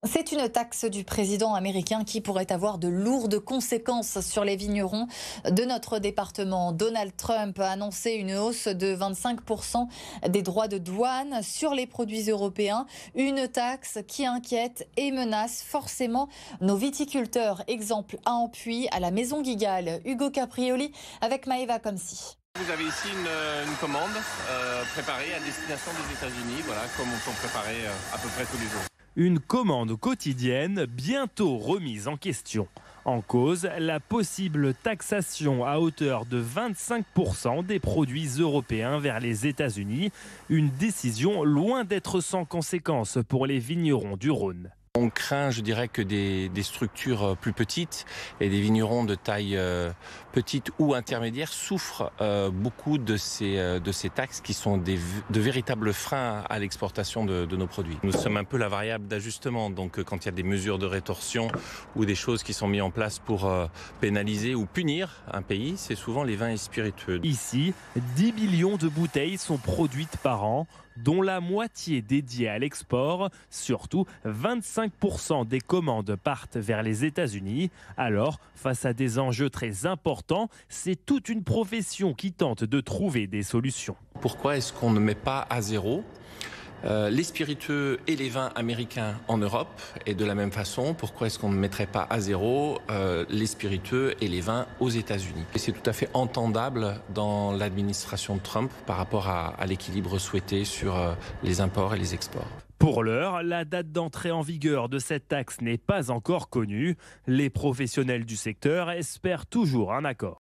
C'est une taxe du président américain qui pourrait avoir de lourdes conséquences sur les vignerons de notre département. Donald Trump a annoncé une hausse de 25% des droits de douane sur les produits européens. Une taxe qui inquiète et menace forcément nos viticulteurs. Exemple à Ampuis, à la Maison Guigal. Hugo Caprioli avec Maëva Comsi. Vous avez ici une commande préparée à destination des États-Unis, voilà, comme on peut préparer à peu près tous les jours. Une commande quotidienne bientôt remise en question. En cause, la possible taxation à hauteur de 25% des produits européens vers les États-Unis. Une décision loin d'être sans conséquences pour les vignerons du Rhône. On craint, je dirais, que des structures plus petites et des vignerons de taille petite ou intermédiaire souffrent beaucoup de ces taxes qui sont de véritables freins à l'exportation de nos produits. Nous sommes un peu la variable d'ajustement, donc quand il y a des mesures de rétorsion ou des choses qui sont mises en place pour pénaliser ou punir un pays, c'est souvent les vins et spiritueux. Ici, 10 millions de bouteilles sont produites par an, dont la moitié dédiée à l'export. Surtout, 25% des commandes partent vers les États-Unis. Alors, face à des enjeux très importants, c'est toute une profession qui tente de trouver des solutions. Pourquoi est-ce qu'on ne met pas à zéro les spiritueux et les vins américains en Europe, et de la même façon, pourquoi est-ce qu'on ne mettrait pas à zéro les spiritueux et les vins aux États-Unis? Et c'est tout à fait entendable dans l'administration de Trump par rapport à l'équilibre souhaité sur les imports et les exports. Pour l'heure, la date d'entrée en vigueur de cette taxe n'est pas encore connue. Les professionnels du secteur espèrent toujours un accord.